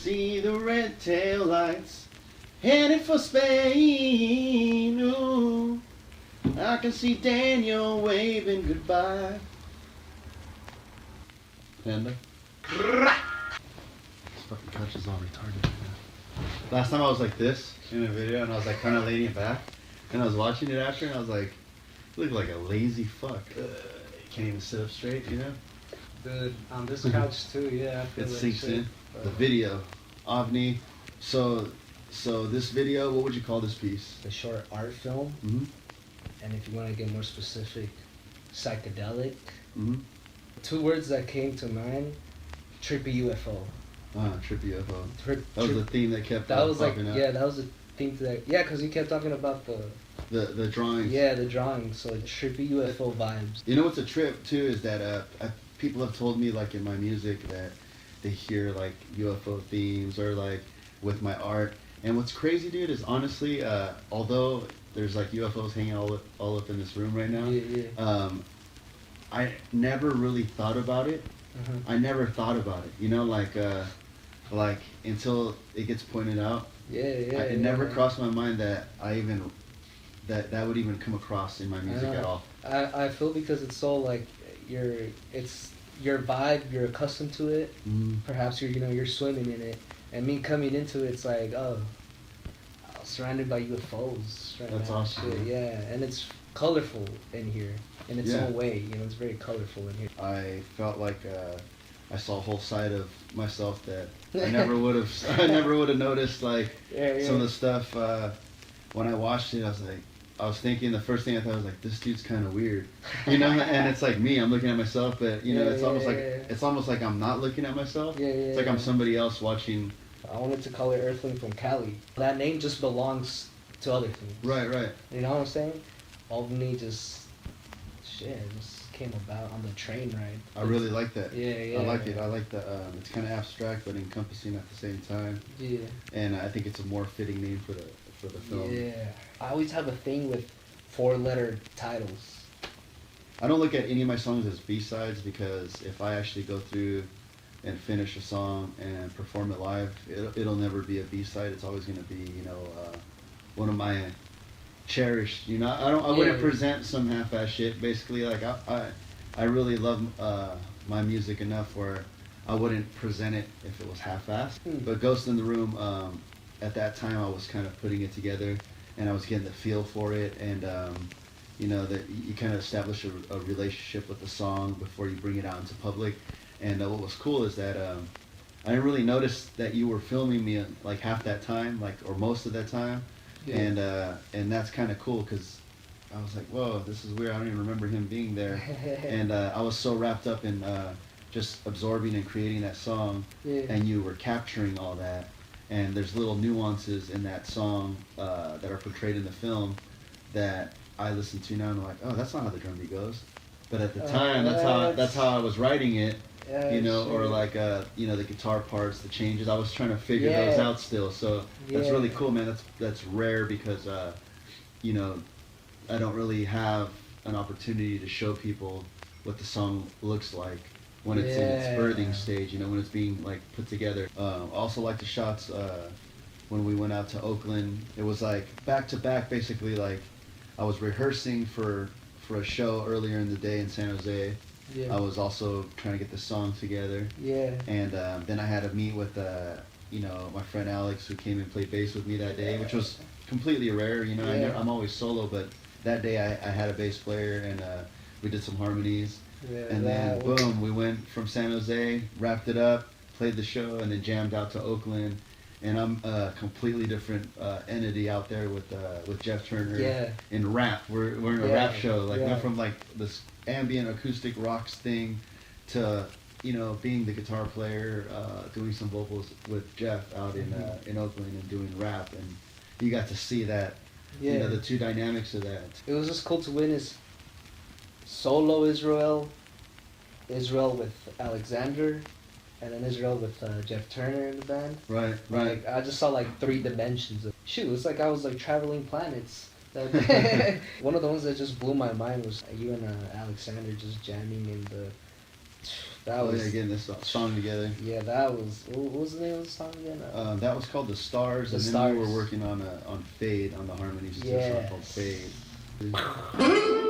see the red tail lights headed for Spain. Ooh, I can see Daniel waving goodbye. Panda. This fucking couch is all retarded right now. Last time I was like this in a video and I was like kind of leaning back and I was watching it after and I was like, you look like a lazy fuck. You can't even sit up straight, you know? Dude, on this couch too, yeah. I feel It like sinks shit. in. The video, OVNI. So this video, what would you call this piece? The short art film, Mm-hmm. and if you want to get more specific, psychedelic. Mm-hmm. 2 words that came to mind: trippy UFO. Trippy UFO. Trip, That was the theme that kept that was like, popping up. yeah, that was the theme to that. Yeah, because you kept talking about The drawings. yeah, the drawings. So like trippy UFO vibes. You know what's a trip too is that people have told me like in my music that they hear like UFO themes or like with my art. And what's crazy, dude, is honestly, although there's like UFOs hanging all up in this room right now, Yeah. I never really thought about it. Uh-huh. I never thought about it, you know, like until it gets pointed out. Yeah. It never crossed my mind that that would even come across in my music at all. I feel because it's so like it's your vibe, you're accustomed to it. Mm. Perhaps you're swimming in it, and me coming into it, it's like, oh, I was surrounded by UFOs. That's awesome. Shit. Yeah, and it's colorful in here in its Yeah. own way. It's very colorful in here. I felt like I saw a whole side of myself that I never would have noticed. Like some of the stuff when I watched it, I was thinking the first thing I thought was like, this dude's kind of weird, you know. And it's like me, I'm looking at myself, but it's almost like I'm not looking at myself. It's like I'm somebody else watching. I wanted to call it EarthlingFromCali. That name just belongs to other things. Right. You know what I'm saying? OVNI just came about on the train ride. I really like that. Yeah. I like it. I like the it's kind of abstract but encompassing at the same time. Yeah. And I think it's a more fitting name for the film. Yeah. I always have a thing with 4-letter titles. I don't look at any of my songs as B-sides because if I actually go through and finish a song and perform it live, it'll never be a B-side. It's always going to be, one of my cherished, I wouldn't present some half-ass shit. Basically, like I really love my music enough where I wouldn't present it if it was half-assed. But Ghost in the Room, at that time I was kind of putting it together and I was getting the feel for it, and that you kind of establish a relationship with the song before you bring it out into public. And what was cool is that I didn't really notice that you were filming me like half that time, or most of that time. Yeah. And that's kind of cool because I was like, whoa, this is weird. I don't even remember him being there. And I was so wrapped up in just absorbing and creating that song, and you were capturing all that. And there's little nuances in that song that are portrayed in the film that I listen to now and I'm like, oh, that's not how the drum beat goes. But at the time, that's how I was writing it. Or like the guitar parts, the changes. I was trying to figure those out still. So that's really cool, man. That's rare because I don't really have an opportunity to show people what the song looks like when it's in its birthing stage. When it's being like put together. Also like the shots when we went out to Oakland. It was like back to back, basically. Like I was rehearsing for a show earlier in the day in San Jose. Yeah. I was also trying to get the song together. Yeah. And then I had to meet with my friend Alex, who came and played bass with me that day, which was completely rare. I'm always solo, but that day I had a bass player and we did some harmonies. Yeah, and then boom, we went from San Jose, wrapped it up, played the show, and then jammed out to Oakland. And I'm a completely different entity out there with Jeff Turner in rap. We're in a rap show. Went from like this ambient acoustic rocks thing to being the guitar player, doing some vocals with Jeff out in Oakland and doing rap, and you got to see that. The two dynamics of that. It was just cool to witness solo Israel with Alexander, and then Israel with Jeff Turner in the band. Right. Like, I just saw like 3 dimensions of it's like I was like traveling planets. One of the ones that just blew my mind was you and Alexander just jamming in the That was getting this song together. Yeah, that was. What was the name of the song again? That was called The Stars, The and then Stars. we were working on Fade on the harmonies. It's a song called Yes. Fade.